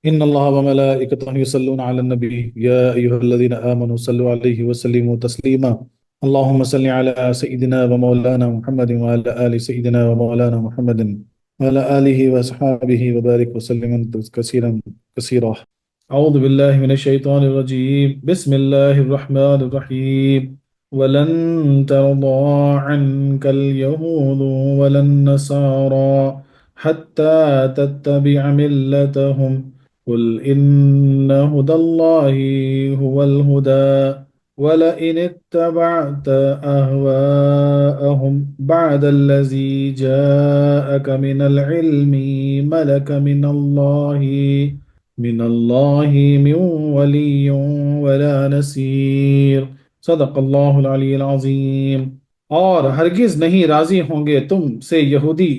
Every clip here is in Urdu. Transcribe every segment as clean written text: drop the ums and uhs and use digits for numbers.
إن الله وملائكته يصلون على النبي يا أيها الذين آمنوا صلوا عليه وسلموا تسليما. اللهم صل على سيدنا ومولانا محمد وعلى آل سيدنا ومولانا محمد وعلى آله وأصحابه وبارك وسلم كثيرا كثيرا. أعوذ بالله من الشيطان الرجيم. بسم الله الرحمن الرحيم. ولن ترضى عنك اليهود ولا النصارى حتى تتبع ملتهم قل إن هدى الله هو الهدى ولئن اتبعت أهواءهم بعد الذي جاءك من العلم ملك من الله من ولي ولا نصير صدق اللہ العلی العظیم۔ اور ہرگز نہیں راضی ہوں گے تم سے یہودی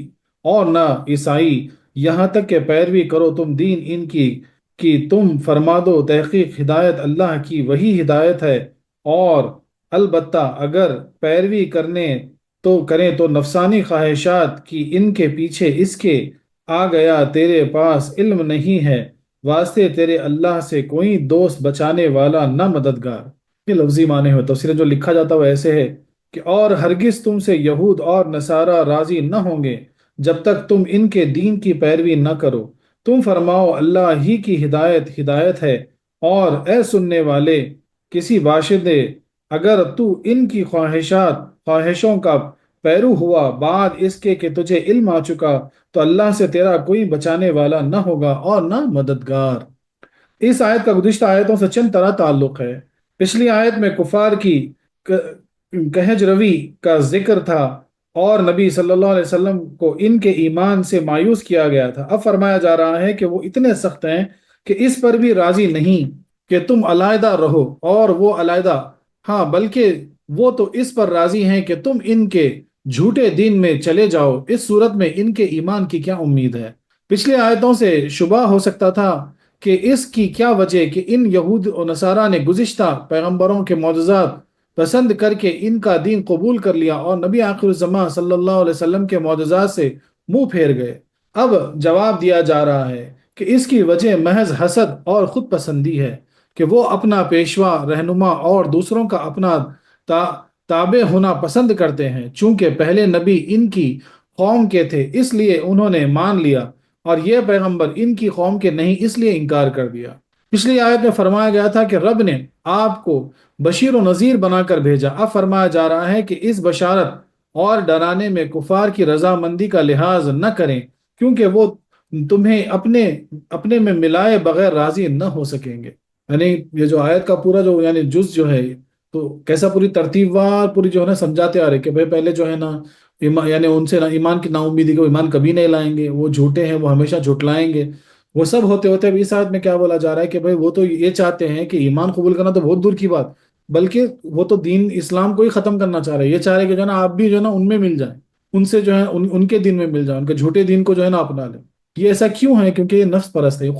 اور نہ عیسائی یہاں تک کہ پیروی کرو تم دین ان کی تم فرما دو تحقیق ہدایت اللہ کی وہی ہدایت ہے، اور البتہ اگر پیروی کریں تو نفسانی خواہشات کی ان کے پیچھے اس کے آ گیا تیرے پاس علم نہیں ہے، واسطے تیرے اللہ سے کوئی دوست بچانے والا نہ مددگار۔ یہ لفظی معنی ہو تفسیر جو لکھا جاتا وہ ایسے ہے کہ اور ہرگز تم سے یہود اور نصارہ راضی نہ ہوں گے جب تک تم ان کے دین کی پیروی نہ کرو، تم فرماؤ اللہ ہی کی ہدایت ہے، اور اے سننے والے کسی باشندے اگر تو ان کی خواہشوں کا پیرو ہوا بعد اس کے کہ تجھے علم آ چکا تو اللہ سے تیرا کوئی بچانے والا نہ ہوگا اور نہ مددگار۔ اس آیت کا گزشتہ آیتوں سے چند طرح تعلق ہے۔ پچھلی آیت میں کفار کی کہج روی کا ذکر تھا اور نبی صلی اللہ علیہ وسلم کو ان کے ایمان سے مایوس کیا گیا تھا۔ اب فرمایا جا رہا ہے کہ وہ اتنے سخت ہیں کہ اس پر بھی راضی نہیں کہ تم علیحدہ رہو اور وہ علیحدہ، ہاں بلکہ وہ تو اس پر راضی ہیں کہ تم ان کے جھوٹے دین میں چلے جاؤ۔ اس صورت میں ان کے ایمان کی کیا امید ہے؟ پچھلی آیتوں سے شبہ ہو سکتا تھا کہ اس کی کیا وجہ کہ ان یہود و نصارہ نے گزشتہ پیغمبروں کے معجزات پسند کر کے ان کا دین قبول کر لیا اور نبی آخر الزمان صلی اللہ علیہ وسلم کے معجزات سے منہ پھیر گئے۔ اب جواب دیا جا رہا ہے کہ اس کی وجہ محض حسد اور خود پسندی ہے کہ وہ اپنا پیشوا رہنما اور دوسروں کا اپنا تابع ہونا پسند کرتے ہیں۔ چونکہ پہلے نبی ان کی قوم کے تھے اس لیے انہوں نے مان لیا، اور یہ پیغمبر ان کی قوم کے نہیں اس لیے انکار کر دیا۔ پچھلی آیت میں فرمایا گیا تھا کہ رب نے آپ کو بشیر و نذیر بنا کر بھیجا۔ اب فرمایا جا رہا ہے کہ اس بشارت اور ڈرانے میں کفار کی رضامندی کا لحاظ نہ کریں، کیونکہ وہ تمہیں اپنے میں ملائے بغیر راضی نہ ہو سکیں گے۔ یعنی یہ جو آیت کا پورا جو یعنی جز جو ہے تو کیسا پوری ترتیب وار پوری جو ہے نا سمجھاتے آ رہے کہ بھائی پہلے جو ہے نا یعنی ان سے ایمان کی نا امیدی کو ایمان کبھی نہیں لائیں گے، وہ جھوٹے ہیں، وہ ہمیشہ جھٹلائیں گے۔ وہ سب ہوتے ہوتے اب اس آیت میں کیا بولا جا رہا ہے کہ بھائی وہ تو یہ چاہتے ہیں کہ ایمان قبول کرنا تو بہت دور کی بات، بلکہ وہ تو دین اسلام کو ہی ختم کرنا چاہ رہے ہیں۔ یہ چاہ رہے کہ جو ہے نا آپ بھی جو ہے نا ان میں مل جائیں، ان سے جو ہے ان کے دین میں مل جائیں، ان کے جھوٹے دین کو جو ہے نا اپنا لیں۔ یہ ایسا کیوں ہے؟ کیونکہ یہ نفس پرست ہے، یہ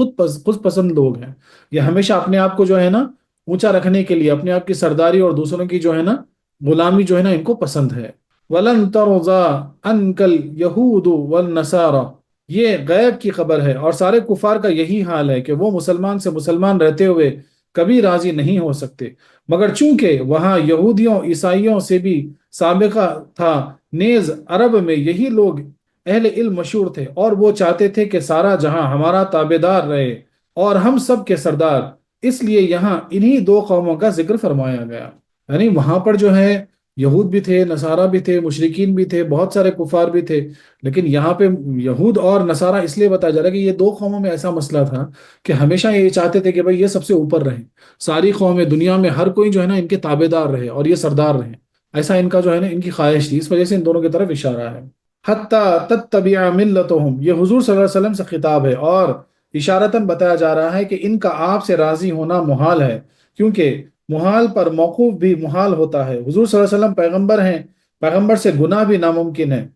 خود پسند لوگ ہیں۔ یہ ہمیشہ اپنے آپ کو جو ہے نا اونچا رکھنے کے لیے اپنے آپ کی سرداری اور دوسروں کی جو ہے نا غلامی جو ہے نا ان کو پسند ہے۔ وَلَن تَرْضَىٰ عَنْكَ الْيَهُودُ وَالنَّصَارَىٰ، یہ غیب کی خبر ہے اور سارے کفار کا یہی حال ہے کہ وہ مسلمان سے مسلمان رہتے ہوئے کبھی راضی نہیں ہو سکتے، مگر چونکہ وہاں یہودیوں عیسائیوں سے بھی سابقہ تھا، نیز عرب میں یہی لوگ اہل علم مشہور تھے، اور وہ چاہتے تھے کہ سارا جہاں ہمارا تابعدار رہے اور ہم سب کے سردار، اس لیے یہاں انہی دو قوموں کا ذکر فرمایا گیا۔ یعنی وہاں پر جو ہے یہود بھی تھے، نصارہ بھی تھے، مشرکین بھی تھے، بہت سارے کفار بھی تھے، لیکن یہاں پہ یہود اور نصارہ اس لیے بتایا جا رہا ہے کہ یہ دو قوموں میں ایسا مسئلہ تھا کہ ہمیشہ یہ چاہتے تھے کہ بھائی یہ سب سے اوپر رہیں، ساری قومیں دنیا میں ہر کوئی جو ہے نا ان کے تابع دار رہے اور یہ سردار رہیں، ایسا ان کا جو ہے نا ان کی خواہش تھی۔ اس وجہ سے ان دونوں کی طرف اشارہ ہے۔ حتیٰ تتبع ملتہم، یہ حضور صلی اللہ علیہ وسلم سے خطاب ہے اور اشارتاً بتایا جا رہا ہے کہ ان کا آپ سے راضی ہونا محال ہے، کیونکہ محال پر موقوف بھی محال ہوتا ہے۔ حضور صلی اللہ علیہ وسلم پیغمبر ہیں، پیغمبر سے گناہ بھی ناممکن ہے،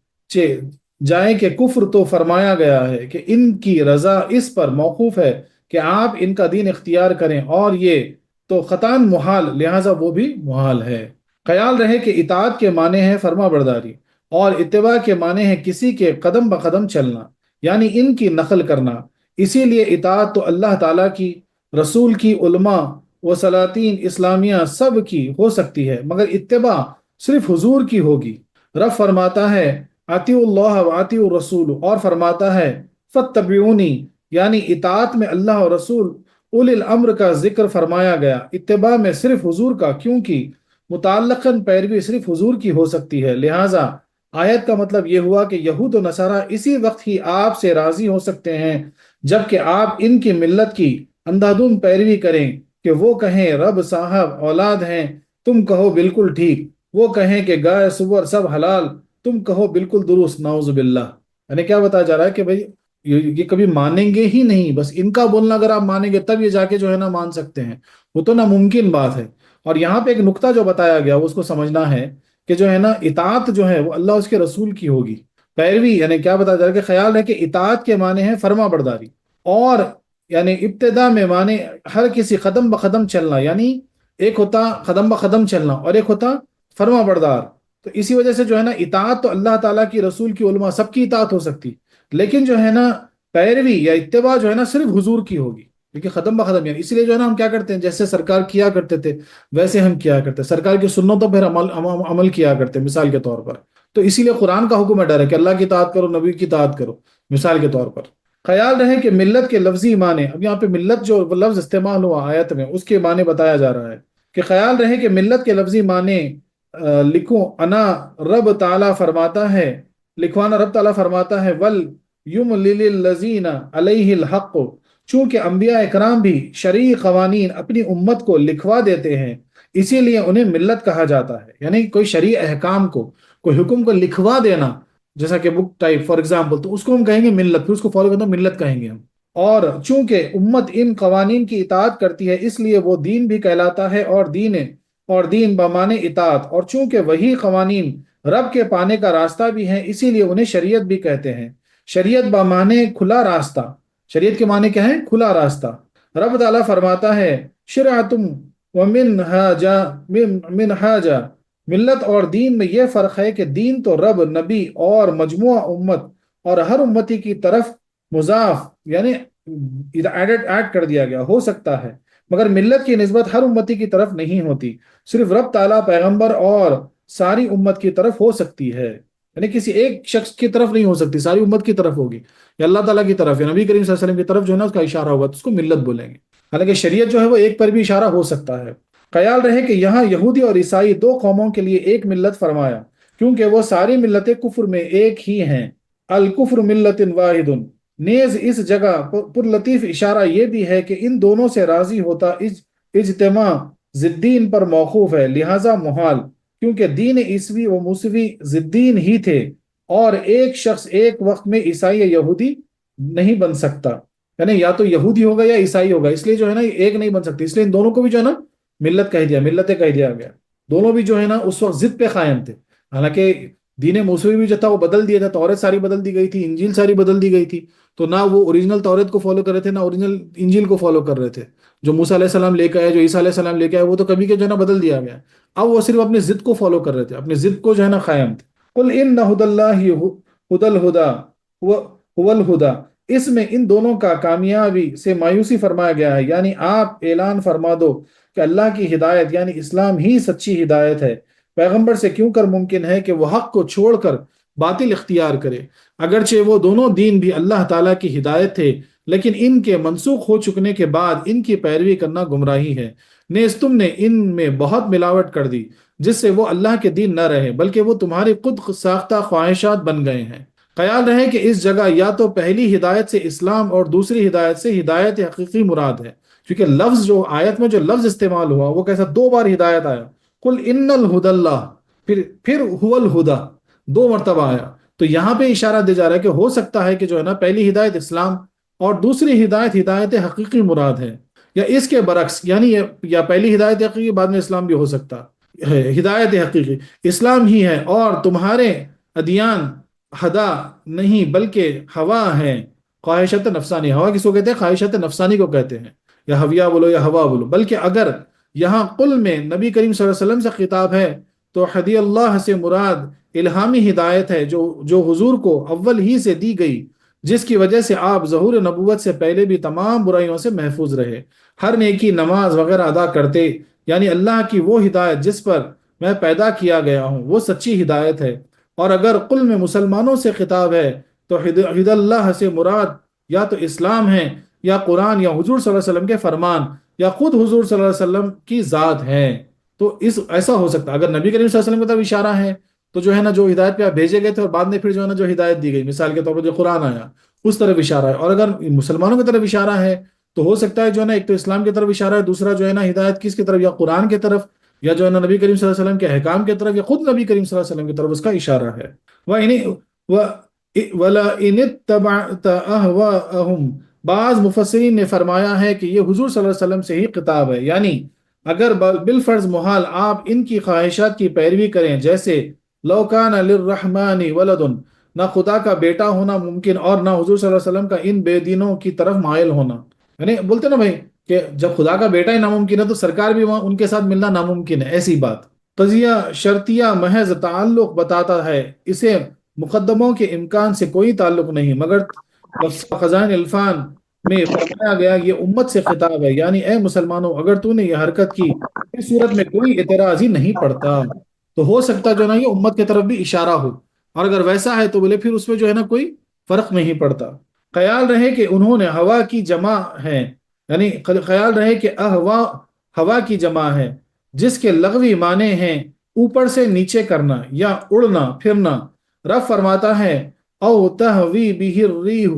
جائیں کہ کفر تو فرمایا گیا ہے کہ ان کی رضا اس پر موقوف ہے کہ آپ ان کا دین اختیار کریں، اور یہ تو قطعاً محال، لہٰذا وہ بھی محال ہے۔ خیال رہے کہ اطاعت کے معنی ہے فرما برداری، اور اتباع کے معنی ہے کسی کے قدم بقدم چلنا، یعنی ان کی نقل کرنا۔ اسی لیے اطاعت تو اللہ تعالیٰ کی، رسول کی، علماء و سلاطین اسلامیہ سب کی ہو سکتی ہے، مگر اتباع صرف حضور کی ہوگی۔ رب فرماتا ہے اطیعوا اللہ و اطیعوا الرسول، اور فرماتا ہے فاتبعونی، یعنی اطاعت میں اللہ اور رسول اولی الامر کا ذکر فرمایا گیا، اتباع میں صرف حضور کا، کیونکہ متعلقاً پیروی صرف حضور کی ہو سکتی ہے۔ لہٰذا آیت کا مطلب یہ ہوا کہ یہود و نصارہ اسی وقت ہی آپ سے راضی ہو سکتے ہیں جبکہ آپ ان کی ملت کی اندھادھند پیروی کریں، کہ وہ کہیں رب صاحب اولاد ہیں، تم کہو بالکل ٹھیک، وہ کہیں کہ گائے سور سب حلال، تم کہو بالکل درست، نعوذ باللہ۔ یعنی کیا بتایا جا رہا ہے کہ بھائی یہ کبھی مانیں گے ہی نہیں، بس ان کا بولنا اگر آپ مانیں گے تب یہ جا کے جو ہے نا مان سکتے ہیں، وہ تو ناممکن بات ہے۔ اور یہاں پہ ایک نقطہ جو بتایا گیا وہ اس کو سمجھنا ہے کہ جو ہے نا اطاعت جو ہے وہ اللہ اس کے رسول کی ہوگی، پیروی یعنی کیا بتایا جا رہا ہے کہ خیال ہے کہ اطاعت کے معنی ہے فرما برداری، اور یعنی ابتدا میں معنی ہر کسی قدم بقدم چلنا، یعنی ایک ہوتا قدم بقدم چلنا اور ایک ہوتا فرما بردار۔ تو اسی وجہ سے جو ہے نا اطاعت تو اللہ تعالیٰ کی، رسول کی، علماء سب کی اطاعت ہو سکتی، لیکن جو ہے نا پیروی یا اتباع جو ہے نا صرف حضور کی ہوگی، کیونکہ قدم بقدم یعنی اسی لیے جو ہے نا ہم کیا کرتے ہیں، جیسے سرکار کیا کرتے تھے ویسے ہم کیا کرتے ہیں، سرکار کی سنتوں پر عمل کیا کرتے ہیں مثال کے طور پر۔ تو اسی لیے قرآن کا حکم ہے ڈر ہے کہ اللہ کی اطاعت کرو، نبی کی اطاعت کرو مثال کے طور پر۔ خیال رہے کہ ملت کے لفظی معنی، اب یہاں پہ ملت جو لفظ استعمال ہوا آیت میں اس کے معنی بتایا جا رہا ہے کہ خیال رہے کہ ملت کے لفظی معنی لکھوں انا رب تعالیٰ فرماتا ہے، لکھوانا رب تعالیٰ فرماتا ہے ول یم للذین علیہ الحق، چونکہ انبیاء اکرام بھی شرعی قوانین اپنی امت کو لکھوا دیتے ہیں، اسی لیے انہیں ملت کہا جاتا ہے۔ یعنی کوئی شرعی احکام کو، کوئی حکم کو لکھوا دینا، جیسا کہ بک ٹائپ فار ایگزامپل، تو اس کو ہم کہیں گے ملت، پھر اس کو فالو کرنا ملت کہیں گے ہم۔ اور چونکہ امت ان قوانین کی اطاعت کرتی ہے اس لیے وہ دین بھی کہلاتا ہے، اور دین بمانے اطاعت، اور چونکہ وہی قوانین رب کے پانے کا راستہ بھی ہیں اسی لیے انہیں شریعت بھی کہتے ہیں۔ شریعت بمانے کھلا راستہ، شریعت کے معنی کیا ہے؟ کھلا راستہ۔ رب تعالیٰ فرماتا ہے شرعتم ومنہاجا، ملت اور دین میں یہ فرق ہے کہ دین تو رب، نبی اور مجموعہ امت اور ہر امتی کی طرف مضاف یعنی ایڈ کر دیا گیا ہو سکتا ہے، مگر ملت کی نسبت ہر امتی کی طرف نہیں ہوتی، صرف رب تعالیٰ، پیغمبر اور ساری امت کی طرف ہو سکتی ہے، یعنی کسی ایک شخص کی طرف نہیں ہو سکتی، ساری امت کی طرف ہوگی، یا اللہ تعالیٰ کی طرف یا نبی کریم صلی اللہ علیہ وسلم کی طرف جو ہے نا اس کا اشارہ ہوگا تو اس کو ملت بولیں گے۔ حالانکہ شریعت جو ہے وہ ایک پر بھی اشارہ ہو سکتا ہے۔ خیال رہے کہ یہاں یہودی اور عیسائی دو قوموں کے لیے ایک ملت فرمایا، کیونکہ وہ ساری ملتیں کفر میں ایک ہی ہیں، الکفر ملت واحد۔ نیز اس جگہ پر لطیف اشارہ یہ بھی ہے کہ ان دونوں سے راضی ہوتا اجتماع ضدین پر موقوف ہے، لہذا محال، کیونکہ دین عیسوی و موسوی ضدین ہی تھے، اور ایک شخص ایک وقت میں عیسائی یا یہودی نہیں بن سکتا، یعنی یا تو یہودی ہوگا یا عیسائی ہوگا، اس لیے جو ہے نا ایک نہیں بن سکتی، اس لیے ان دونوں کو بھی جو ہے نا ملت کہہ دیا، ملتیں کہہ دیا گیا۔ دونوں بھی جو ہے نا اس وقت ضد پہ قائم تھے، حالانکہ دین موسوی بھی جو تھا وہ بدل دیا تھا، تورات ساری بدل دی گئی تھی، انجیل ساری بدل دی گئی تھی، تو نہ وہ اوریجنل تورات کو فالو کر رہے تھے نہ اوریجنل انجیل کو فالو کر رہے تھے، جو موسیٰ علیہ السلام لے کے آئے، جو عیسیٰ علیہ السلام لے کے آئے، وہ تو کبھی کے جو ہے نا بدل دیا گیا، اب وہ صرف اپنے ضد کو فالو کر رہے تھے، اپنے ضد کو جو ہے نا قائم تھے۔ قل ان ھدی اللہ ھدی الھدی هو الہدا، اس میں ان دونوں کا کامیابی سے مایوسی فرمایا گیا ہے، یعنی آپ اعلان فرما دو کہ اللہ کی ہدایت یعنی اسلام ہی سچی ہدایت ہے، پیغمبر سے کیوں کر ممکن ہے کہ وہ حق کو چھوڑ کر باطل اختیار کرے، اگرچہ وہ دونوں دین بھی اللہ تعالیٰ کی ہدایت تھے، لیکن ان کے منسوخ ہو چکنے کے بعد ان کی پیروی کرنا گمراہی ہے، نیز تم نے ان میں بہت ملاوٹ کر دی جس سے وہ اللہ کے دین نہ رہے بلکہ وہ تمہاری خود ساختہ خواہشات بن گئے ہیں۔ خیال رہے کہ اس جگہ یا تو پہلی ہدایت سے اسلام اور دوسری ہدایت سے ہدایت حقیقی مراد ہے، کیونکہ لفظ جو آیت میں جو لفظ استعمال ہوا وہ کیسا دو بار ہدایت آیا، قل ان الہدی اللہ، پھر هو الہدا، دو مرتبہ آیا، تو یہاں پہ اشارہ دیا جا رہا ہے کہ ہو سکتا ہے کہ جو ہے نا پہلی ہدایت اسلام اور دوسری ہدایت ہدایت حقیقی مراد ہے، یا اس کے برعکس، یعنی یا پہلی ہدایت حقیقی بعد میں اسلام بھی ہو سکتا ہے، ہدایت حقیقی اسلام ہی ہے، اور تمہارے ادیان ہدا نہیں بلکہ ہوا ہے، خواہشات نفسانی، ہوا کس کو کہتے ہیں؟ خواہشات نفسانی کو کہتے ہیں، یا ہویا بولو یا ہوا بولو، بلکہ اگر یہاں قل میں نبی کریم صلی اللہ علیہ وسلم سے خطاب ہے تو ہدی اللہ سے مراد الہامی ہدایت ہے جو حضور کو اول ہی سے دی گئی، جس کی وجہ سے آپ ظہور نبوت سے پہلے بھی تمام برائیوں سے محفوظ رہے، ہر نیکی، نماز وغیرہ ادا کرتے، یعنی اللہ کی وہ ہدایت جس پر میں پیدا کیا گیا ہوں وہ سچی ہدایت ہے۔ اور اگر قل میں مسلمانوں سے خطاب ہے تو ہد اللہ سے مراد یا تو اسلام ہے، یا قرآن، یا حضور صلی اللہ علیہ وسلم کے فرمان، یا خود حضور صلی اللہ علیہ وسلم کی ذات ہے۔ تو ایسا ہو سکتا ہے اگر نبی کریم صلی اللہ علیہ وسلم کی طرف اشارہ ہے تو جو ہے نا جو ہدایت پہ آپ بھیجے گئے تھے اور بعد میں پھر جو ہے نا جو ہدایت دی گئی، مثال کے طور پر جو قرآن آیا اس طرف اشارہ ہے، اور اگر مسلمانوں کی طرف اشارہ ہے تو ہو سکتا ہے جو ہے نا ایک تو اسلام کی طرف اشارہ ہے، دوسرا جو ہے نا ہدایت کس کی طرف، یا قرآن کی طرف، یا جو ہے نا نبی کریم صلی اللہ علیہ وسلم کے احکام کی طرف، یا خود نبی کریم صلی اللہ علیہ وسلم کی طرف اس کا اشارہ ہے۔ وَلَئِنِ اتَّبَعْتَ أَهْوَاءَهُمْ، بعض مفسرین نے فرمایا ہے کہ یہ حضور صلی اللہ علیہ وسلم سے ہی خطاب ہے، یعنی اگر بالفرض محال آپ ان کی خواہشات کی پیروی کریں، جیسے لو کان للرحمن ولد، نہ خدا کا بیٹا ہونا ممکن اور نہ حضور صلی اللہ علیہ وسلم کا ان بے دینوں کی طرف مائل ہونا، یعنی بولتے نا بھائی کہ جب خدا کا بیٹا ہی ناممکن ہے تو سرکار بھی وہاں ان کے ساتھ ملنا ناممکن ہے، ایسی بات۔ قضیہ شرطیہ محض تعلق بتاتا ہے، اسے مقدموں کے امکان سے کوئی تعلق نہیں، مگر خزائن الفان میں فرمایا گیا یہ امت سے خطاب ہے، یعنی اے مسلمانوں اگر تو نے یہ حرکت کی اس صورت میں کوئی اعتراض ہی نہیں پڑتا۔ تو ہو سکتا جو نا یہ امت کی طرف بھی اشارہ ہو، اور اگر ویسا ہے تو بولے پھر اس میں جو ہے نا کوئی فرق نہیں پڑتا۔ خیال رہے کہ انہوں نے ہوا کی جمع ہے، یعنی خیال رہے کہ اہوا ہوا کی جمع ہے، جس کے لغوی معنی ہیں اوپر سے نیچے کرنا یا اڑنا پھرنا۔ رب فرماتا ہے او تہوی بہ الریح،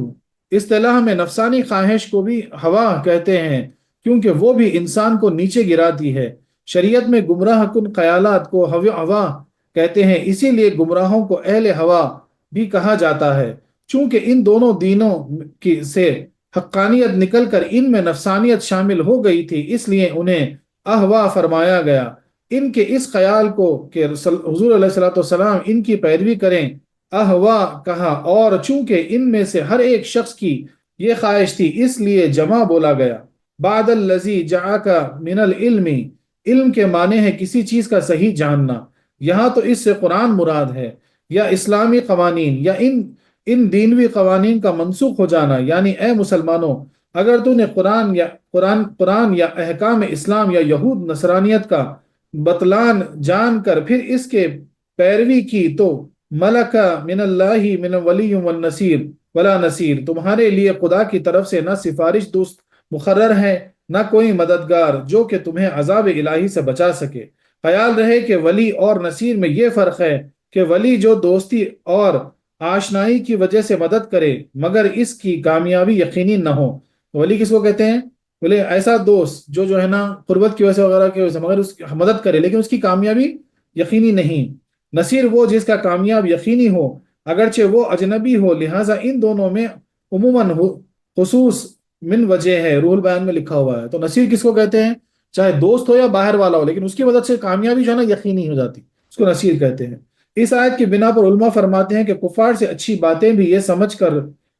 اصطلاح میں نفسانی خواہش کو بھی ہوا کہتے ہیں کیونکہ وہ بھی انسان کو نیچے گراتی ہے۔ شریعت میں گمراہ کن خیالات کو ہوا کہتے ہیں، اسی لیے گمراہوں کو اہل ہوا بھی کہا جاتا ہے، چونکہ ان دونوں دینوں سے حقانیت نکل کر ان میں نفسانیت شامل ہو گئی تھی، اس لیے انہیں اہوا فرمایا گیا۔ ان کے اس خیال کو کہ حضور علیہ الصلوۃ والسلام ان کی پیروی کریں اہوا کہا، اور چونکہ ان میں سے ہر ایک شخص کی یہ خواہش تھی اس لیے جمع بولا گیا۔ بعد الذی جاءک من العلم، علم کے معنی ہے کسی چیز کا صحیح جاننا، یہاں تو اس سے قرآن مراد ہے، یا اسلامی قوانین، یا ان دینوی قوانین کا منسوخ ہو جانا، یعنی اے مسلمانوں اگر تو نے قرآن یا احکام اسلام یا یہود نصرانیت کا بطلان جان کر پھر اس کے پیروی کی تو ملک من اللہ من ولی والنصیر ولا نصیر، تمہارے لیے خدا کی طرف سے نہ سفارش دوست مقرر ہے نہ کوئی مددگار جو کہ تمہیں عذاب الہی سے بچا سکے۔ خیال رہے کہ ولی اور نصیر میں یہ فرق ہے کہ ولی جو دوستی اور آشنائی کی وجہ سے مدد کرے مگر اس کی کامیابی یقینی نہ ہو۔ ولی کس کو کہتے ہیں؟ بولے ایسا دوست جو ہے نا قربت کی وجہ سے وغیرہ کی وجہ سے مگر اس کی مدد کرے لیکن اس کی کامیابی یقینی نہیں۔ نصیر وہ جس کا کامیاب یقینی ہو اگرچہ وہ اجنبی ہو، لہٰذا ان دونوں میں عموماً خصوص من وجہ ہے، روح البیان میں لکھا ہوا ہے۔ تو نصیر کس کو کہتے ہیں؟ چاہے دوست ہو یا باہر والا ہو، لیکن اس کی مدد سے کامیابی جو ہے نا یقینی ہو جاتی، اس کو نصیر کہتے ہیں۔ اس آیت کی بنا پر علماء فرماتے ہیں کہ کفار سے اچھی باتیں بھی یہ سمجھ کر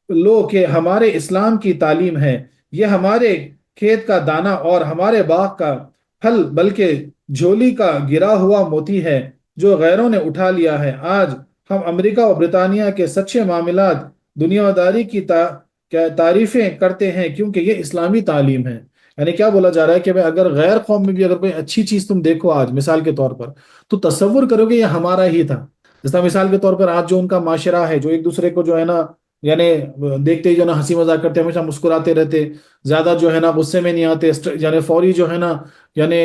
لو کہ ہمارے اسلام کی تعلیم ہے، یہ ہمارے کھیت کا دانہ اور ہمارے باغ کا پھل بلکہ جھولی کا گرا ہوا موتی ہے جو غیروں نے اٹھا لیا ہے۔ آج ہم امریکہ اور برطانیہ کے سچے معاملات دنیا داری کی تعریفیں کرتے ہیں کیونکہ یہ اسلامی تعلیم ہے۔ یعنی کیا بولا جا رہا ہے کہ اگر غیر قوم میں بھی اگر کوئی اچھی چیز تم دیکھو آج مثال کے طور پر تو تصور کرو کہ یہ ہمارا ہی تھا۔ جس طرح مثال کے طور پر آج جو ان کا معاشرہ ہے، جو ایک دوسرے کو جو ہے نا یعنی دیکھتے ہی جو ہے نا ہنسی مذاق کرتے، ہمیشہ مسکراتے رہتے، زیادہ جو ہے نا غصے میں نہیں آتے، یعنی فوری جو ہے نا یعنی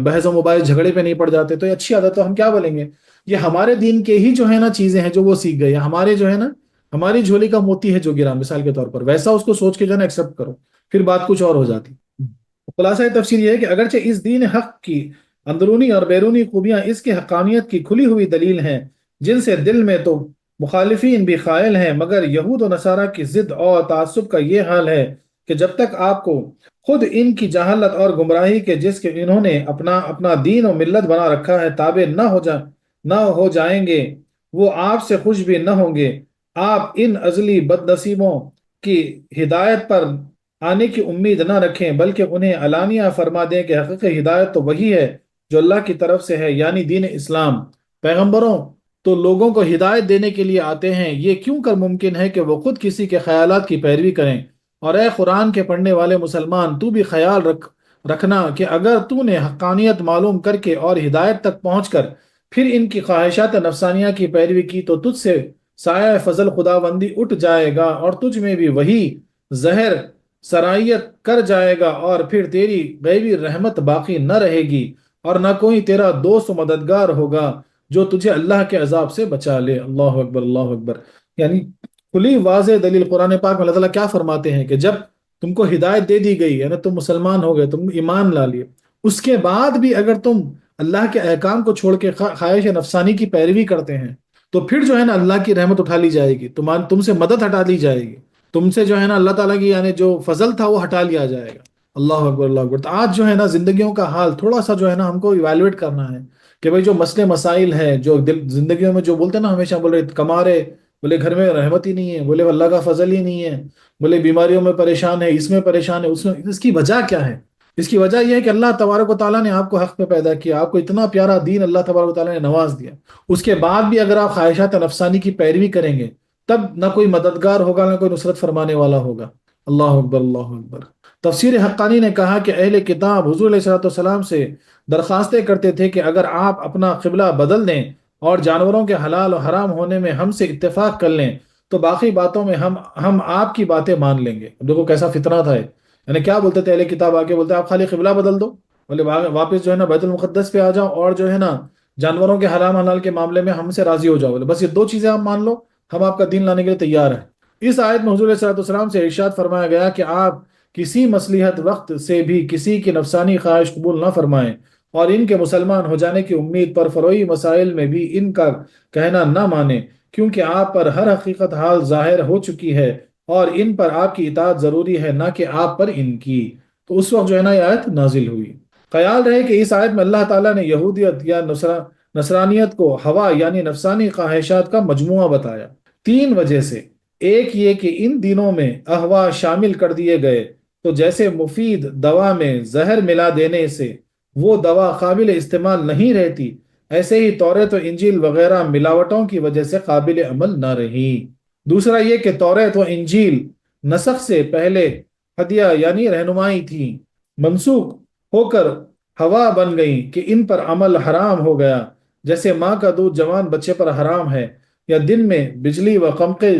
بحث و مباحث جھگڑے پہ نہیں پڑ جاتے، تو یہ اچھی عادت تو ہم کیا بولیں گے، یہ ہمارے دین کے ہی جو ہے نا چیزیں ہیں جو وہ سیکھ گئے، ہمارے جو ہے نا ہماری جھولی کا موتی ہے جو گرا مثال کے طور پر، ویسا اس کو سوچ کے جو ہے نا ایکسپٹ کرو، پھر بات کچھ اور ہو جاتی۔ خلاصہ تفسیر یہ ہے کہ اگرچہ اس دین حق کی اندرونی اور بیرونی خوبیاں اس کی حقانیت کی کھلی ہوئی دلیل ہیں جن سے دل میں تو مخالفین بھی قائل ہیں، مگر یہود و نصارہ کی ضد اور تعصب کا یہ حال ہے کہ جب تک آپ کو خود ان کی جہالت اور گمراہی کے جس کے انہوں نے اپنا دین و ملت بنا رکھا ہے تابع نہ ہو جائیں گے، وہ آپ سے خوش بھی نہ ہوں گے۔ آپ ان ازلی بد نصیبوں کی ہدایت پر آنے کی امید نہ رکھیں بلکہ انہیں علانیہ فرما دیں کہ حقیقی ہدایت تو وہی ہے جو اللہ کی طرف سے ہے، یعنی دین اسلام۔ پیغمبروں تو لوگوں کو ہدایت دینے کے لیے آتے ہیں، یہ کیوں کر ممکن ہے کہ وہ خود کسی کے خیالات کی پیروی کریں؟ اور اے قرآن کے پڑھنے والے مسلمان، تو بھی خیال رکھنا کہ اگر تو نے حقانیت معلوم کر کے اور ہدایت تک پہنچ کر پھر ان کی خواہشات نفسانیہ کی پیروی کی تو تجھ سے سایہ فضل خداوندی اٹھ جائے گا اور تجھ میں بھی وہی زہر سرائیت کر جائے گا، اور پھر تیری غیبی رحمت باقی نہ رہے گی اور نہ کوئی تیرا دوست و مددگار ہوگا جو تجھے اللہ کے عذاب سے بچا لے۔ اللہ اکبر، اللہ اکبر۔ یعنی کھلی واضح دلیل قرآن پاک میں اللہ تعالیٰ کیا فرماتے ہیں کہ جب تم کو ہدایت دے دی گئی، یعنی تم مسلمان ہو گئے، تم ایمان لا لیے، اس کے بعد بھی اگر تم اللہ کے احکام کو چھوڑ کے خواہش نفسانی کی پیروی کرتے ہیں تو پھر جو ہے نا اللہ کی رحمت اٹھا لی جائے گی، تم سے مدد ہٹا لی جائے گی، تم سے جو ہے نا اللہ تعالیٰ کی یعنی جو فضل تھا وہ ہٹا لیا جائے گا۔ اللہ اکبر، اللہ اکبر۔ تو آج جو ہے نا زندگیوں کا حال تھوڑا سا جو ہے نا ہم کو ایویلویٹ کرنا ہے کہ بھئی جو مسئلے مسائل ہیں، جو زندگیوں میں جو بولتے ہیں نا، ہمیشہ بولے کما رہے، بولے گھر میں رحمت ہی نہیں ہے، بولے اللہ کا فضل ہی نہیں ہے، بولے بیماریوں میں پریشان ہے، اس میں پریشان ہے، اس میں، اس کی وجہ کیا ہے؟ اس کی وجہ یہ ہے کہ اللہ تبارک و تعالیٰ نے آپ کو حق پہ پیدا کیا، آپ کو اتنا پیارا دین اللہ تبارک و تعالیٰ نے نواز دیا، اس کے بعد بھی اگر آپ خواہشات نفسانی کی پیروی کریں گے تب نہ کوئی مددگار ہوگا، نہ کوئی نصرت فرمانے والا ہوگا۔ اللہ اکبر، اللہ اکبر۔ تفسیر حقانی نے کہا کہ اہل کتاب حضور علیہ الصلوۃ والسلام سے درخواستیں کرتے تھے کہ اگر آپ اپنا قبلہ بدل دیں اور جانوروں کے حلال و حرام ہونے میں ہم سے اتفاق کر لیں تو باقی باتوں میں ہم آپ کی باتیں مان لیں گے۔ دیکھو کیسا فتنہ تھا، یعنی کیا بولتے تھے اہل کتاب؟ آگے بولتے آپ خالی قبلہ بدل دو، بولے واپس جو ہے نا بیت المقدس پہ آ جاؤ، اور جو ہے نا جانوروں کے حرام حلال کے معاملے میں ہم سے راضی ہو جاؤ، بولے بس یہ دو چیزیں آپ مان لو، ہم آپ کا دین لانے کے لیے تیار ہیں۔ اس آیت میں حضور علیہ السلام سے ارشاد فرمایا گیا کہ آپ کسی مصلحت وقت سے بھی کسی کی نفسانی خواہش قبول نہ فرمائیں، اور ان کے مسلمان ہو جانے کی امید پر فروعی مسائل میں بھی ان کا کہنا نہ مانیں، کیونکہ آپ پر ہر حقیقت حال ظاہر ہو چکی ہے اور ان پر آپ کی اطاعت ضروری ہے، نہ کہ آپ پر ان کی۔ تو اس وقت جو ہے نا یہ آیت نازل ہوئی۔ خیال رہے کہ اس آیت میں اللہ تعالیٰ نے یہودیت یا نصرانیت کو ہوا یعنی نفسانی خواہشات کا مجموعہ بتایا، تین وجہ سے۔ ایک یہ کہ ان دینوں میں احوا شامل کر دیے گئے، تو جیسے مفید دوا میں زہر ملا دینے سے وہ دوا قابل استعمال نہیں رہتی، ایسے ہی توریت و انجیل وغیرہ ملاوٹوں کی وجہ سے قابل عمل نہ رہی۔ دوسرا یہ کہ توریت و انجیل نسخ سے پہلے ہدیہ یعنی رہنمائی تھی، منسوخ ہو کر ہوا بن گئیں کہ ان پر عمل حرام ہو گیا، جیسے ماں کا دودھ جوان بچے پر حرام ہے، یا دن میں بجلی و قمقے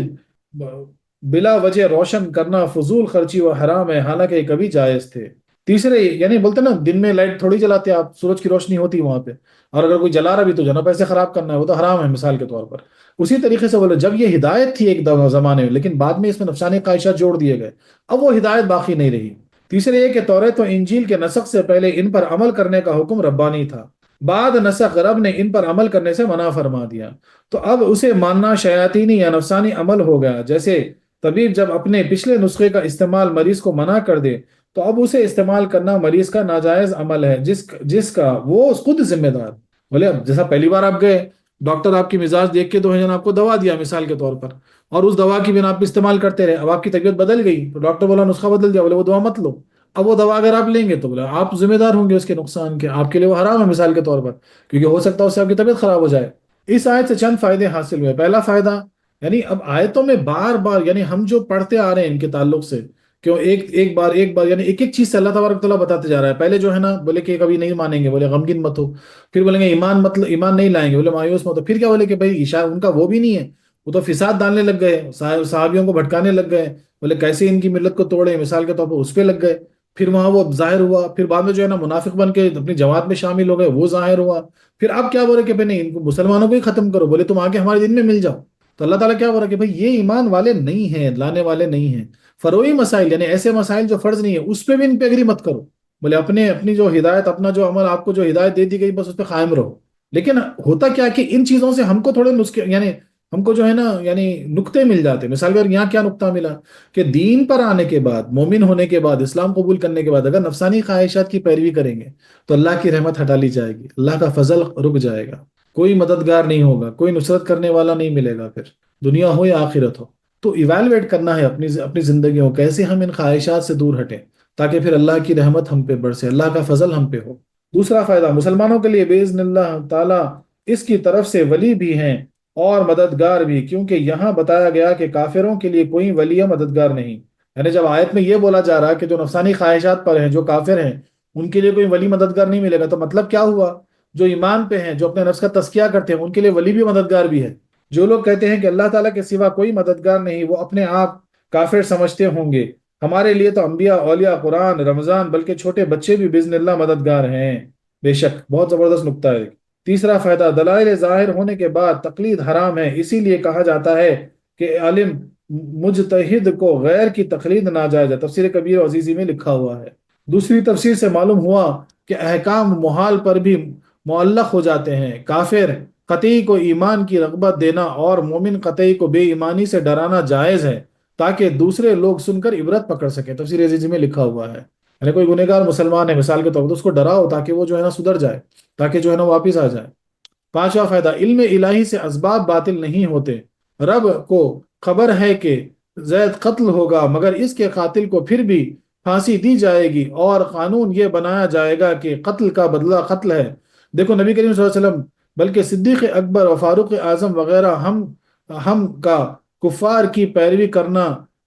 بلا وجہ روشن کرنا فضول خرچی و حرام ہے، حالانکہ یہ کبھی جائز تھے۔ تیسرے یعنی بولتے نا دن میں لائٹ تھوڑی جلاتے آپ، سورج کی روشنی ہوتی وہاں پہ، اور اگر کوئی جلا رہا بھی تو جو نا پیسے خراب کرنا ہے، وہ تو حرام ہے مثال کے طور پر۔ اسی طریقے سے بولے جب یہ ہدایت تھی ایک زمانے میں، لیکن بعد میں اس میں نفسانی خواہشات جوڑ دیے گئے، اب وہ ہدایت باقی نہیں رہی۔ تیسرے یہ کہ توریت و انجیل کے نسخ سے پہلے ان پر عمل کرنے کا حکم ربانی تھا، بعد نسخ رب نے ان پر عمل کرنے سے منع فرما دیا، تو اب اسے ماننا شیاطینی یا نفسانی عمل ہو گیا۔ جیسے طبیب جب اپنے پچھلے نسخے کا استعمال مریض کو منع کر دے تو اب اسے استعمال کرنا مریض کا ناجائز عمل ہے، جس کا وہ خود ذمہ دار۔ بولے اب جیسا پہلی بار آپ گئے، ڈاکٹر آپ کی مزاج دیکھ کے 2 آپ کو دوا دیا مثال کے طور پر، اور اس دوا کی بنا آپ استعمال کرتے رہے، اب آپ کی طبیعت بدل گئی تو ڈاکٹر بولا نسخہ بدل دیا، بولے وہ دوا مت لو۔ اب وہ دوا اگر آپ لیں گے تو بولا آپ ذمہ دار ہوں گے اس کے نقصان کے، آپ کے لیے وہ حرام ہے مثال کے طور پر، کیونکہ ہو سکتا ہے اس سے آپ کی طبیعت خراب ہو جائے۔ اس آیت سے چند فائدے حاصل ہوئے۔ پہلا فائدہ، یعنی اب آیتوں میں بار بار یعنی ہم جو پڑھتے آ رہے ہیں ان کے تعلق سے، کیوں ایک بار یعنی ایک چیز سے اللہ تبارک تعالیٰ بتاتے جا رہا ہے۔ پہلے جو ہے نا بولے کہ کبھی نہیں مانیں گے، بولے غمگین مت ہو، پھر بولیں گے ایمان نہیں لائیں گے، بولے مایوس مت ہو، پھر کیا بولے کہ بھائی ان کا وہ بھی نہیں ہے، وہ تو فساد ڈالنے لگ گئے، صحابیوں کو بھٹکانے لگ گئے، بولے کیسے ان کی ملت کو توڑے مثال کے طور پر اس پہ لگ گئے، پھر وہاں وہ ظاہر ہوا، پھر بعد میں جو ہے نا منافق بن کے اپنی جماعت میں شامل ہو گئے، وہ ظاہر ہوا، پھر اب کیا بولے کہ بھائی نہیں ان کو مسلمانوں کو ہی ختم کرو، بولے تم آگے ہمارے دن میں مل جاؤ۔ تو اللہ تعالیٰ کیا بول رہا ہے کہ بھائی یہ ایمان والے نہیں ہیں، لانے والے نہیں ہیں۔ فروعی مسائل یعنی ایسے مسائل جو فرض نہیں ہے اس پہ بھی ان پہ اگری مت کرو، بولے اپنی جو ہدایت، اپنا جو عمل، آپ کو جو ہدایت دے دی گئی بس اس پہ قائم رہو۔ لیکن ہوتا کیا کہ ان چیزوں سے ہم کو تھوڑے نسخے یعنی ہم کو جو ہے نا یعنی نقطے مل جاتے، مثال کے یہاں کیا نقطہ ملا کہ دین پر آنے کے بعد، مومن ہونے کے بعد، اسلام قبول کرنے کے بعد اگر نفسانی خواہشات کی پیروی کریں گے تو اللہ کی رحمت ہٹا لی جائے گی، اللہ کا فضل رک جائے گا، کوئی مددگار نہیں ہوگا، کوئی نصرت کرنے والا نہیں ملے گا، پھر دنیا ہو یا آخرت ہو۔ تو ایویلویٹ کرنا ہے اپنی زندگیوں، کیسے ہم ان خواہشات سے دور ہٹیں تاکہ پھر اللہ کی رحمت ہم پہ برسے، اللہ کا فضل ہم پہ ہو۔ دوسرا فائدہ، مسلمانوں کے لیے باذن اللہ تعالیٰ اس کی طرف سے ولی بھی ہیں اور مددگار بھی، کیونکہ یہاں بتایا گیا کہ کافروں کے لیے کوئی ولی یا مددگار نہیں۔ یعنی جب آیت میں یہ بولا جا رہا کہ جو نفسانی خواہشات پر ہیں، جو کافر ہیں، ان کے لیے کوئی ولی مددگار نہیں ملے گا، تو مطلب کیا ہوا؟ جو ایمان پہ ہیں، جو اپنے نفس کا تزکیہ کرتے ہیں، ان کے لیے ولی بھی مددگار بھی ہے۔ جو لوگ کہتے ہیں کہ اللہ تعالیٰ کے سوا کوئی مددگار نہیں، وہ اپنے آپ کافر سمجھتے ہوں گے۔ ہمارے لیے تو انبیاء، اولیاء، قرآن، رمضان، بلکہ چھوٹے بچے بھی باذن اللہ مددگار ہیں۔ بے شک بہت زبردست نکتہ ہے۔ تیسرا فائدہ، دلائل ظاہر ہونے کے بعد تقلید حرام ہے، اسی لیے کہا جاتا ہے کہ عالم مجتہد کو غیر کی تقلید ناجائز ہے۔ تفسیر کبیر عزیزی میں لکھا ہوا ہے۔ دوسری تفسیر سے معلوم ہوا کہ احکام محال پر بھی معلق ہو جاتے ہیں۔ کافر قطعی کو ایمان کی رغبت دینا اور مومن قطعی کو بے ایمانی سے ڈرانا جائز ہے، تاکہ دوسرے لوگ سن کر عبرت پکڑ سکیں۔ تفسیر عزیزی میں لکھا ہوا ہے، یعنی کوئی گنہگار مسلمان ہے مثال کے طور پر، تو اس کو ڈراؤ تاکہ وہ جو ہے نا سدھر جائے، تاکہ جو ہے نا واپس آ جائے۔ پانچواں فائدہ، علم الہی سے اسباب باطل نہیں ہوتے۔ رب کو خبر ہے کہ زید قتل ہوگا، مگر اس کے قاتل کو پھر بھی پھانسی دی جائے گی، اور قانون یہ بنایا جائے گا کہ قتل کا بدلہ قتل ہے۔ دیکھو نبی کریم صلی اللہ علیہ وسلم بلکہ صدیق اکبر و فاروق اعظم وغیرہ ہم کا کفار کی پیروی کرنا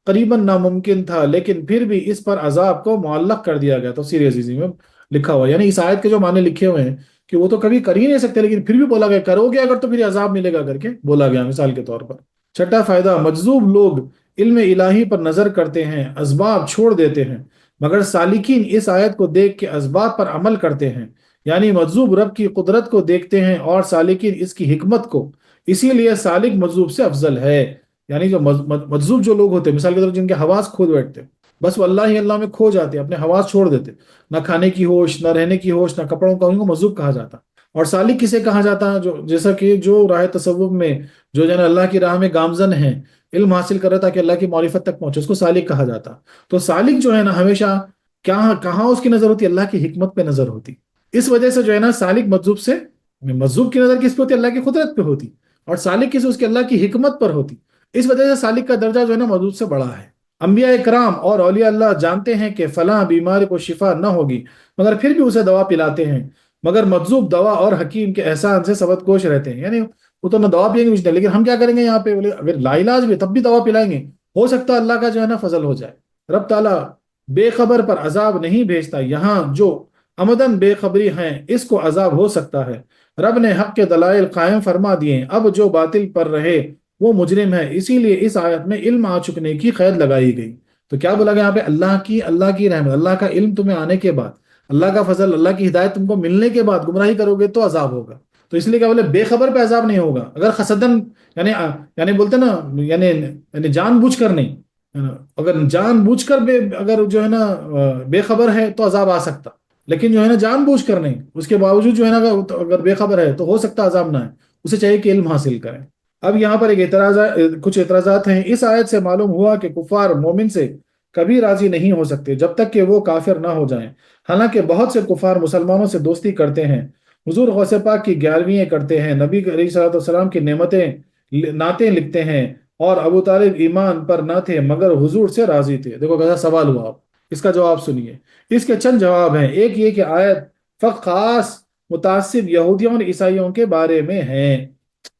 قریباً ناممکن تھا، لیکن پھر بھی اس پر عذاب کو معلق کر دیا گیا۔ تفسیر عزیزی میں لکھا ہوا، یعنی اس آیت کے جو معنی لکھے ہوئے ہیں کہ وہ تو کبھی کر ہی نہیں سکتے، لیکن پھر بھی بولا گیا کرو گے اگر تو پھر عذاب ملے گا کر کے بولا گیا مثال کے طور پر۔ چھٹا فائدہ، مجذوب لوگ علم الہی پر نظر کرتے ہیں، اسباب چھوڑ دیتے ہیں، مگر سالکین اس آیت کو دیکھ کے اسباب پر عمل کرتے ہیں۔ یعنی مجذوب رب کی قدرت کو دیکھتے ہیں اور سالکین اس کی حکمت کو، اسی لیے سالک مجذوب سے افضل ہے۔ یعنی جو مجذوب جو لوگ ہوتے ہیں مثال کے طور پر، جن کے حواس کھو بیٹھتے ہیں، بس وہ اللہ ہی اللہ میں کھو جاتے ہیں، اپنے حواس چھوڑ دیتے، نہ کھانے کی ہوش، نہ رہنے کی ہوش، نہ کپڑوں کا، ان کو مجذوب کہا جاتا۔ اور سالک کسے کہا جاتا ہے؟ جو جیسا کہ جو راہ تصوف میں جو ہے نا اللہ کی راہ میں گامزن ہیں، علم حاصل کر رہا تھا کہ اللہ کی معرفت تک پہنچے، اس کو سالک کہا جاتا۔ تو سالک جو ہے نا ہمیشہ کہاں اس کی نظر ہوتی؟ اللہ کی حکمت پہ نظر ہوتی۔ اس وجہ سے جو ہے نا سالک مجذوب کی نظر کس پہ ہوتی؟ اللہ کی قدرت پہ ہوتی، اور سالک کس، اس کے اللہ کی حکمت پر ہوتی۔ اس وجہ سے سالک کا درجہ جو ہے نا مجذوب سے بڑا ہے۔ انبیاء کرام اور اولیاء اللہ جانتے ہیں کہ فلاں بیماری کو شفا نہ ہوگی، مگر پھر بھی اسے دوا پلاتے ہیں، مگر مجذوب دوا اور حکیم کے احسان سے سبد کوش رہتے ہیں۔ یعنی وہ تو نہ دوا پئیں گے کچھ نہیں، لیکن ہم کیا کریں گے یہاں پہ؟ بولے اگر لا علاج بھی تب بھی دوا پلائیں گے، ہو سکتا ہے اللہ کا جو ہے نا فضل ہو جائے۔ رب تعالیٰ بے خبر پر عذاب نہیں بھیجتا، یہاں جو عمدن بے خبری ہیں اس کو عذاب ہو سکتا ہے۔ رب نے حق کے دلائل قائم فرما دیے، اب جو باطل پر رہے وہ مجرم ہے، اسی لیے اس آیت میں علم آ چکنے کی قید لگائی گئی۔ تو کیا بولا گیا یہاں پہ؟ اللہ کی رحمت، اللہ کا علم تمہیں آنے کے بعد، اللہ کا فضل، اللہ کی ہدایت تم کو ملنے کے بعد گمراہی کرو گے تو عذاب ہوگا۔ تو اس لیے کیا بولے؟ بے خبر پہ عذاب نہیں ہوگا، اگر خصدن یعنی بولتے نا یعنی جان بوجھ کر نہیں، اگر جان بوجھ کر اگر جو ہے نا بے خبر ہے تو عذاب آ سکتا، لیکن جو ہے نا جان بوجھ کر نہیں، اس کے باوجود جو ہے نا اگر بے خبر ہے تو ہو سکتا عذاب نہ ہے، اسے چاہیے کہ علم حاصل کریں۔ اب یہاں پر کچھ اعتراضات ہیں۔ اس آیت سے معلوم ہوا کہ کفار مومن سے کبھی راضی نہیں ہو سکتے جب تک کہ وہ کافر نہ ہو جائیں، حالانکہ بہت سے کفار مسلمانوں سے دوستی کرتے ہیں، حضور غوث پاک کی گیارہویں کرتے ہیں، نبی علیہ الصلوۃ والسلام کی نعتیں لکھتے ہیں، اور ابو طالب ایمان پر نہ تھے مگر حضور سے راضی تھے۔ دیکھو کیسا سوال ہوا، آپ اس کا جواب سنیے۔ اس کے چند جواب ہیں۔ ایک یہ کہ آیت فقط خاص متعصب یہودیوں اور عیسائیوں کے بارے میں ہے،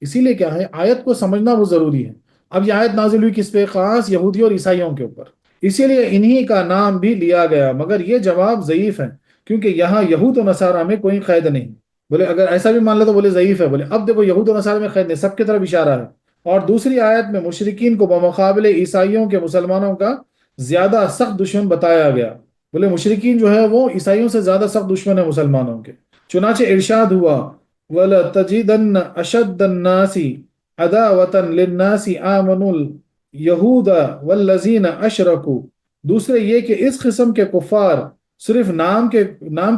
اسی لیے کیا ہے آیت کو سمجھنا وہ ضروری ہے۔ اب یہ آیت نازل ہوئی کس پہ؟ خاص یہودیوں اور عیسائیوں کے اوپر، اسی لیے انہی کا نام بھی لیا گیا، مگر یہ جواب ضعیف ہے کیونکہ یہاں یہود و نصارہ میں کوئی قید نہیں۔ بولے اگر ایسا بھی مان لے تو بولے ضعیف ہے، بولے اب دیکھو یہود و نصارہ میں قید نہیں، سب کی طرف اشارہ ہے۔ اور دوسری آیت میں مشرکین کو بمقابلے عیسائیوں کے مسلمانوں کا زیادہ سخت دشمن بتایا گیا۔ بولے مشرکین جو ہے وہ عیسائیوں سے زیادہ سخت دشمن ہے مسلمانوں کے۔ چنانچہ ارشاد ہوا وَلَتَجِدَنَّ أَشَدَّ النَّاسِ عَدَاوَةً لِلنَّاسِ آمَنُوا الْيَهُودَ وَالَّذِينَ أَشْرَكُوا۔ دوسرے یہ کہ اس قسم کے کفار صرف نام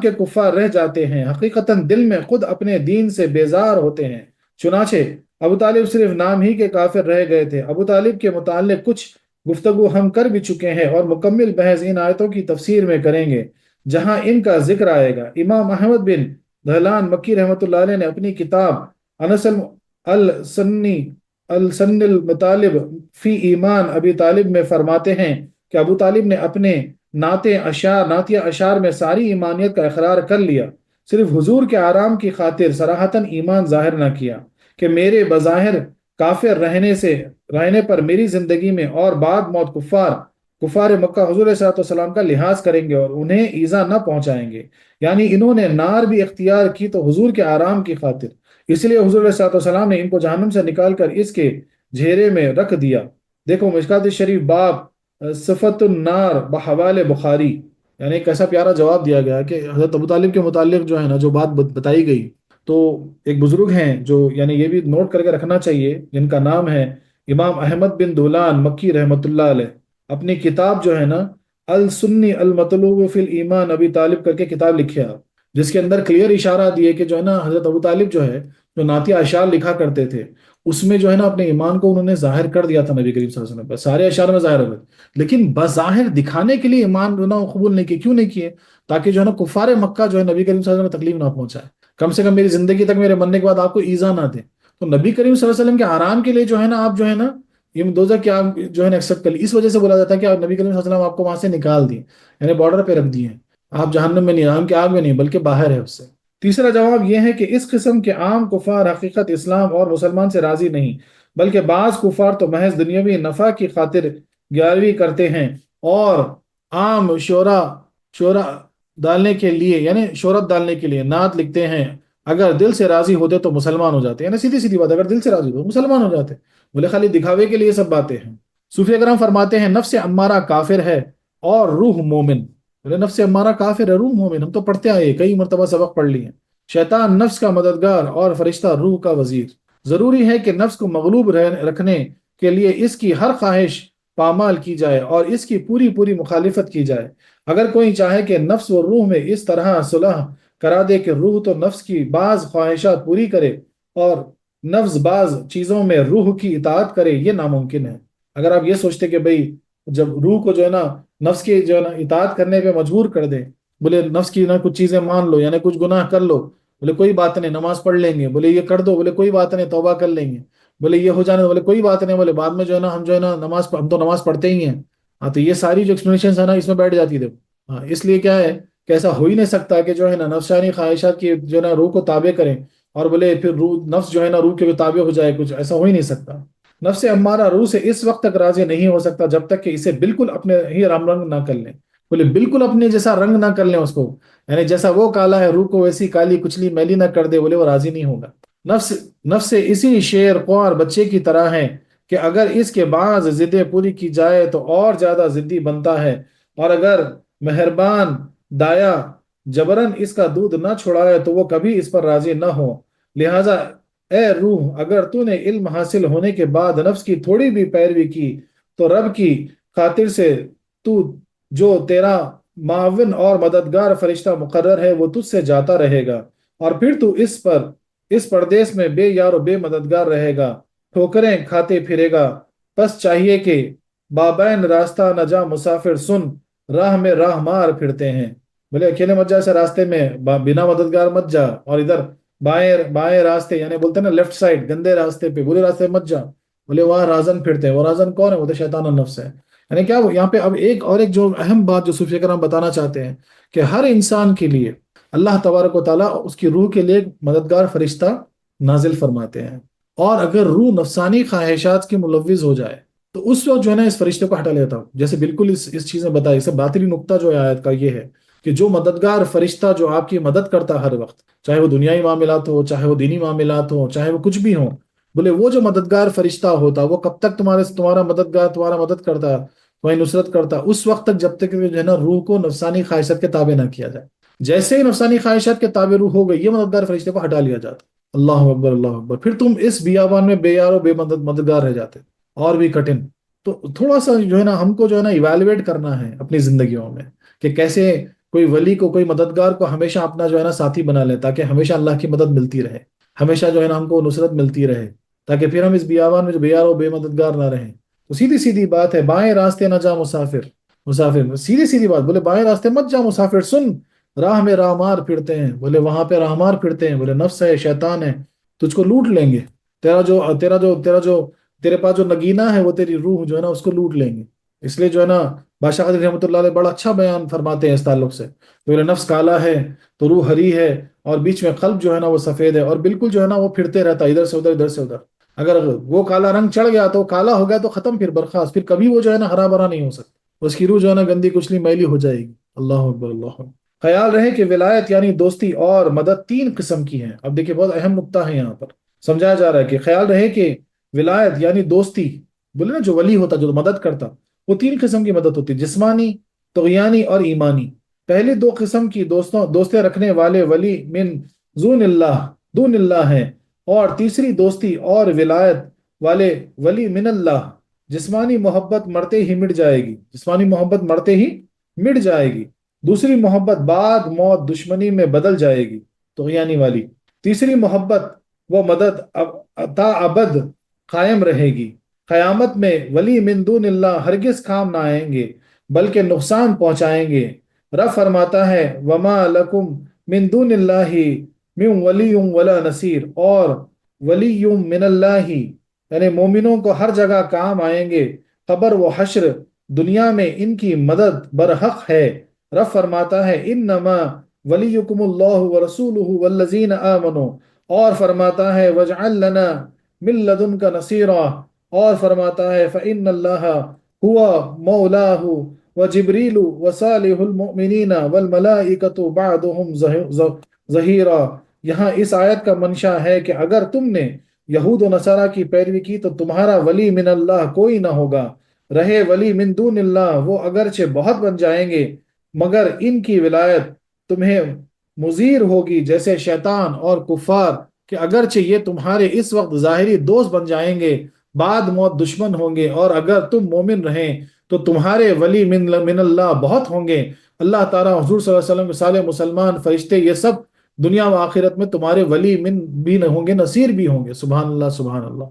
کے کفار رہ جاتے ہیں، حقیقتاً دل میں خود اپنے دین سے بیزار ہوتے ہیں۔ چنانچہ ابو طالب صرف نام ہی کے کافر رہ گئے تھے۔ ابو طالب کے متعلق کچھ گفتگو ہم کر بھی چکے ہیں، اور مکمل بحث ان آیتوں کی تفسیر میں کریں گے جہاں ان کا ذکر آئے گا۔ امام احمد بن دہلان مکی رحمۃ اللہ علیہ نے اپنی کتاب انسل السن المطالب فی ایمان ابی طالب میں فرماتے ہیں کہ ابو طالب نے اپنے نعتیہ اشعار میں ساری ایمانیت کا اقرار کر لیا، صرف حضور کے آرام کی خاطر صراحتاً ایمان ظاہر نہ کیا کہ میرے بظاہر کافر رہنے پر میری زندگی میں اور بعد موت کفار مکہ حضور صلی اللہ علیہ وسلم کا لحاظ کریں گے اور انہیں ایذا نہ پہنچائیں گے، یعنی انہوں نے نار بھی اختیار کی تو حضور کے آرام کی خاطر، اس لیے حضور صلی اللہ علیہ وسلم نے ان کو جہنم سے نکال کر اس کے جھیرے میں رکھ دیا۔ دیکھو مشکات شریف باب صفت النار بحوال بخاری، یعنی کیسا پیارا جواب دیا گیا کہ حضرت ابو طالب کے متعلق جو ہے نا جو بات بتائی گئی، تو ایک بزرگ ہیں جو یعنی یہ بھی نوٹ کر کے رکھنا چاہیے، جن کا نام ہے امام احمد بن دولان مکی رحمۃ اللہ علیہ، اپنی کتاب جو ہے نا السنی المطلوب فی الایمان ابی طالب کر کے کتاب لکھے آپ، جس کے اندر کلیئر اشارہ دیے کہ جو ہے نا حضرت ابو طالب جو ہے جو نعتیہ اشعار لکھا کرتے تھے، اس میں جو ہے نا اپنے ایمان کو انہوں نے ظاہر کر دیا تھا نبی کریم صلی اللہ علیہ وسلم پر، سارے اشعار میں ظاہر ہو گئے، لیکن بظاہر دکھانے کے لیے ایمان جو ہے نا وہ قبول نہیں کیے، کیوں نہیں کیے؟ تاکہ جو ہے نا کفار مکہ جو ہے نبی کریم صلی اللہ علیہ وسلم کو تکلیف نہ پہنچائے، کم سے کم میری زندگی تک میرے مرنے کے بعد آپ کو ایذا نہ دیں۔ تو نبی کریم صلی اللہ علیہ وسلم کے آرام کے لیے جو ہے نا آپ جو ہے نا یہ دوزخ کیا جو ہے نا ایکسپٹ کر لی، اس وجہ سے بولا جاتا ہے کہ آپ نبی کریم صلی اللہ علیہ وسلم آپ کو وہاں سے نکال دیے، یعنی بارڈر پہ رکھ دیے ہیں، آپ جہنم میں نہیں، آرام کے آگ میں نہیں بلکہ باہر ہے اس سے۔ تیسرا جواب یہ ہے کہ اس قسم کے عام کفار حقیقت اسلام اور مسلمان سے راضی نہیں، بلکہ بعض کفار تو محض دنیاوی نفع کی خاطر گیارہویں کرتے ہیں اور عام شورا ڈالنے کے لیے، یعنی شہرت ڈالنے کے لیے نعت لکھتے ہیں، اگر دل سے راضی ہوتے تو مسلمان ہو جاتے، یعنی سیدھی سیدھی بات، اگر دل سے راضی ہوتے تو مسلمان ہو جاتے، بولے خالی دکھاوے کے لیے یہ سب باتیں ہیں۔ صوفیہ کرام فرماتے ہیں نفس امارہ کافر ہے اور روح مومن، بولے نفس امارہ کافر ہے، روح مومن، ہم تو پڑھتے آئے کئی مرتبہ سبق پڑھ لیے ہیں، شیطان نفس کا مددگار اور فرشتہ روح کا وزیر۔ ضروری ہے کہ نفس کو مغلوب رکھنے کے لیے اس کی ہر خواہش پامال کی جائے اور اس کی پوری پوری مخالفت کی جائے۔ اگر کوئی چاہے کہ نفس و روح میں اس طرح صلح کرا دے کہ روح تو نفس کی بعض خواہشات پوری کرے اور نفس بعض چیزوں میں روح کی اطاعت کرے، یہ ناممکن ہے۔ اگر آپ یہ سوچتے کہ بھئی جب روح کو جو ہے نا نفس کی جو ہے نا اطاعت کرنے پہ مجبور کر دیں، بولے نفس کی نہ کچھ چیزیں مان لو، یعنی کچھ گناہ کر لو، بولے کوئی بات نہیں نماز پڑھ لیں گے، بولے یہ کر دو، بولے کوئی بات نہیں توبہ کر لیں گے، بولے یہ ہو جانے، بولے کوئی بات نہیں، بولے بعد میں جو ہے نا ہم جو ہے نا ہم تو نماز پڑھتے ہی ہیں۔ ہاں تو یہ ساری جو ایکسپلینیشن ہے نا اس میں بیٹھ جاتی ہے۔ ہاں اس لیے کیا ہے کہ ایسا ہو ہی نہیں سکتا کہ جو ہے نا نفسانی خواہشات کی جو ہے نا روح کو تابع کریں اور بولے پھر روح نفس جو ہے نا روح کے بھی تابع ہو جائے، کچھ ایسا ہو ہی نہیں سکتا۔ نفس امارہ روح سے اس وقت تک راضی نہیں ہو سکتا جب تک کہ اسے بالکل اپنے ہی رنگ نہ کر لیں، بولے بالکل اپنے جیسا رنگ نہ کر لیں اس کو، یعنی جیسا وہ کالا ہے روح کو ویسی کالی کچلی میلی نہ کر دے، بولے وہ راضی نہیں ہوگا۔ نفس اسی شیر خوار بچے کی طرح ہے کہ اگر اس کے بعض ضدیں پوری کی جائے تو اور زیادہ ضدی بنتا ہے، اور اگر مہربان دایا جبرن اس کا دودھ نہ چھڑائے تو وہ کبھی اس پر راضی نہ ہو۔ لہٰذا اے روح اگر تو نے علم حاصل ہونے کے بعد نفس کی تھوڑی بھی پیروی کی تو رب کی خاطر سے تو جو تیرا معاون اور مددگار فرشتہ مقرر ہے وہ تجھ سے جاتا رہے گا، اور پھر تو اس پردیس میں بے یار و بے مددگار رہے گا، ٹھوکریں کھاتے پھرے گا۔ بس چاہیے کہ بابین راستہ نہ جا مسافر سن، راہ میں راہ مار پھرتے ہیں، بولے اکیلے مت جا سے راستے میں، بنا مددگار مت جا، اور ادھر بائیں راستے یعنی بولتے ہیں نا لیفٹ سائڈ گندے راستے پہ برے راستے مت جا، بولے وہاں رازن پھرتے ہیں، وہ رازن کون ہے؟ وہ تو شیطان النفس ہے۔ یعنی کیا یہاں پہ اب ایک جو اہم بات جو صوفیہ کرام بتانا چاہتے ہیں کہ ہر انسان کے لیے اللہ تبارک و تعالیٰ اس کی روح کے لیے ایک مددگار فرشتہ نازل فرماتے ہیں، اور اگر روح نفسانی خواہشات کی ملوث ہو جائے تو اس وقت جو ہے نا اس فرشتے کو ہٹا لیتا ہوں، جیسے بالکل اس چیز میں بتائی، اس سے باطلی نقطہ جو ہے آیت کا یہ ہے کہ جو مددگار فرشتہ جو آپ کی مدد کرتا ہے ہر وقت، چاہے وہ دنیائی معاملات ہو، چاہے وہ دینی معاملات ہو، چاہے وہ کچھ بھی ہو، بولے وہ جو مددگار فرشتہ ہوتا وہ کب تک تمہارا مددگار تمہارا مدد کرتا، تمہاری نصرت کرتا، اس وقت تک جب تک کہ جو ہے نا روح کو نفسانی خواہشات کے تابع نہ کیا جائے۔ جیسے ہی نفسانی خواہشات کے تابع روح ہو گئی، یہ مددگار فرشتے کو ہٹا لیا جاتا۔ اللہ اکبر اللہ اکبر، پھر تم اس بیابان میں بے یار و بے مددگار رہ جاتے، اور بھی کٹھن۔ تو تھوڑا سا جو ہے نا ہم کو جو ہے نا ایویلویٹ کرنا ہے اپنی زندگیوں میں کہ کیسے کوئی ولی کو، کوئی مددگار کو ہمیشہ اپنا جو ہے نا ساتھی بنا لے، تاکہ ہمیشہ اللہ کی مدد ملتی رہے، ہمیشہ جو ہے نا ہم کو نصرت ملتی رہے، تاکہ پھر ہم اس بیابان میں جو بے یار و بے مددگار نہ رہیں۔ تو سیدھی سیدھی بات ہے، بائیں راستے نہ جا مسافر سیدھی سیدھی بات، بولے بائیں راستے مت جا مسافر سن، راہ میں راہ مار پھرتے ہیں، بولے وہاں پہ راہ مار پھرتے ہیں، بولے نفس ہے شیطان ہے، تجھ کو لوٹ لیں گے، تیرے پاس جو نگینہ ہے وہ تیری روح جو ہے نا اس کو لوٹ لیں گے۔ اس لیے جو ہے نا بادشاہ قادری رحمۃ اللہ علیہ بڑا اچھا بیان فرماتے ہیں اس تعلق سے، بولے نفس کالا ہے تو روح ہری ہے، اور بیچ میں قلب جو ہے نا وہ سفید ہے، اور بالکل جو ہے نا وہ پھرتے رہتا ہے ادھر سے ادھر ادھر سے ادھر۔ اگر وہ کالا رنگ چڑھ گیا تو کالا ہو گیا تو ختم، پھر برخاست، پھر کبھی وہ جو ہے نا ہرا بھرا نہیں ہو سکتا، اس کی روح جو ہے نا گندی کچلی میلی ہو جائے گی۔ اللہ اکبر اللہ اکبر۔ خیال رہے کہ ولایت یعنی دوستی اور مدد تین قسم کی ہیں۔ اب دیکھیں بہت اہم نقطہ ہے یہاں پر، سمجھایا جا رہا ہے کہ خیال رہے کہ ولایت یعنی دوستی، بولے نا جو ولی ہوتا جو مدد کرتا، وہ تین قسم کی مدد ہوتی: جسمانی، طغیانی اور ایمانی۔ پہلی دو قسم کی دوستیں رکھنے والے ولی من دون اللہ ہیں، اور تیسری دوستی اور ولایت والے ولی من اللہ۔ جسمانی محبت مرتے ہی مٹ جائے گی، جسمانی محبت مرتے ہی مٹ جائے گی۔ دوسری محبت بعد موت دشمنی میں بدل جائے گی، طغیانی والی۔ تیسری محبت وہ مدد تا ابد قائم رہے گی۔ قیامت میں ولی من دون اللہ ہرگز کام نہ آئیں گے بلکہ نقصان پہنچائیں گے۔ رب فرماتا ہے وما لکم من دون اللہ من ولی ولا نصیر، اور ولی من اللہ یعنی مومنوں کو ہر جگہ کام آئیں گے، قبر و حشر، دنیا میں ان کی مدد برحق ہے۔ رب فرماتا ہے انما ولیکم اللہ ورسولہ والذین آمنوا، اور فرماتا ہے وجعل لنا من لدنک نصیرا، اور فرماتا ہے فإن اللہ ہوا مولاہ وجبریل وصالح المؤمنین والملائکۃ بعضهم ظہیرا۔ یہاں اس آیت کا منشا ہے کہ اگر تم نے یہود و نصارہ کی پیروی کی تو تمہارا ولی من اللہ کوئی نہ ہوگا، رہے ولی من دون اللہ وہ اگرچہ بہت بن جائیں گے مگر ان کی ولایت تمہیں مضیر ہوگی جیسے شیطان اور کفار، کہ اگرچہ یہ تمہارے اس وقت ظاہری دوست بن جائیں گے بعد موت دشمن ہوں گے، اور اگر تم مومن رہیں تو تمہارے ولی من اللہ بہت ہوں گے۔ اللہ تعالیٰ حضور صلی اللہ علیہ وسلم کے صالح مسلمان فرشتے یہ سب دنیا و آخرت میں تمہارے ولی من بھی ہوں گے، نصیر بھی ہوں گے۔ سبحان اللہ سبحان اللہ،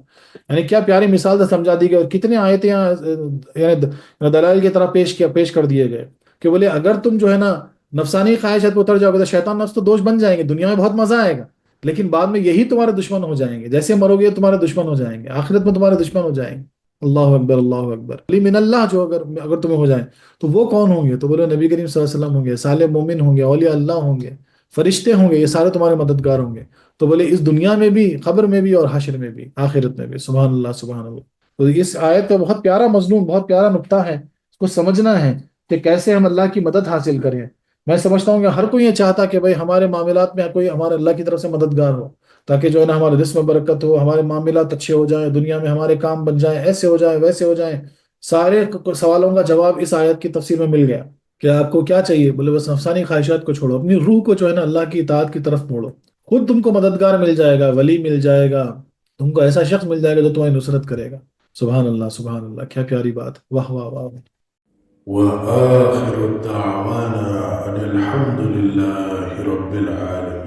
یعنی کیا پیاری مثال سے سمجھا دی گئی، اور کتنے آیتیں یعنی دلائل کی طرح پیش کر دیے گئے کہ بولے اگر تم جو ہے نا نفسانی خواہشات پہ اتر جاؤ گے تو شیطان نفس تو دوست بن جائیں گے، دنیا میں بہت مزہ آئے گا، لیکن بعد میں یہی تمہارے دشمن ہو جائیں گے، جیسے مرو گے تمہارے دشمن ہو جائیں گے، آخرت میں تمہارے دشمن ہو جائیں گے۔ اللہ اکبر اللہ اکبر۔ ولی من اللہ جو اگر تمہیں ہو جائیں تو وہ کون ہوں گے؟ تو بولے نبی کریم صلی اللہ علیہ وسلم ہوں گے، صالح مومن ہوں گے، اولیاء اللہ ہوں گے، فرشتے ہوں گے، یہ سارے تمہارے مددگار ہوں گے۔ تو بولے اس دنیا میں بھی، قبر میں بھی، اور حشر میں بھی، آخرت میں بھی۔ سبحان اللہ سبحان اللہ۔ تو اس آیت کا بہت پیارا مضمون، بہت پیارا نقطہ ہے، اس کو سمجھنا ہے کہ کیسے ہم اللہ کی مدد حاصل کریں۔ میں سمجھتا ہوں کہ ہر کوئی یہ چاہتا کہ بھائی ہمارے معاملات میں کوئی ہمارے اللہ کی طرف سے مددگار ہو، تاکہ جو ہے نا ہمارے رزق میں برکت ہو، ہمارے معاملات اچھے ہو جائیں، دنیا میں ہمارے کام بن جائیں، ایسے ہو جائیں ویسے ہو جائیں۔ سارے سوالوں کا جواب اس آیت کی تفسیر میں مل گیا کہ آپ کو کیا چاہیے، بولے بس نفسانی خواہشات کو چھوڑو، اپنی روح کو جو ہے نا اللہ کی اطاعت کی طرف موڑو، خود تم کو مددگار مل جائے گا، ولی مل جائے گا، تم کو ایسا شخص مل جائے گا جو تمہاری نصرت کرے گا۔ سبحان اللہ سبحان اللہ، کیا پیاری بات، واہ واہ واہ۔ وآخر دعوانا أن الحمد لله رب العالمين.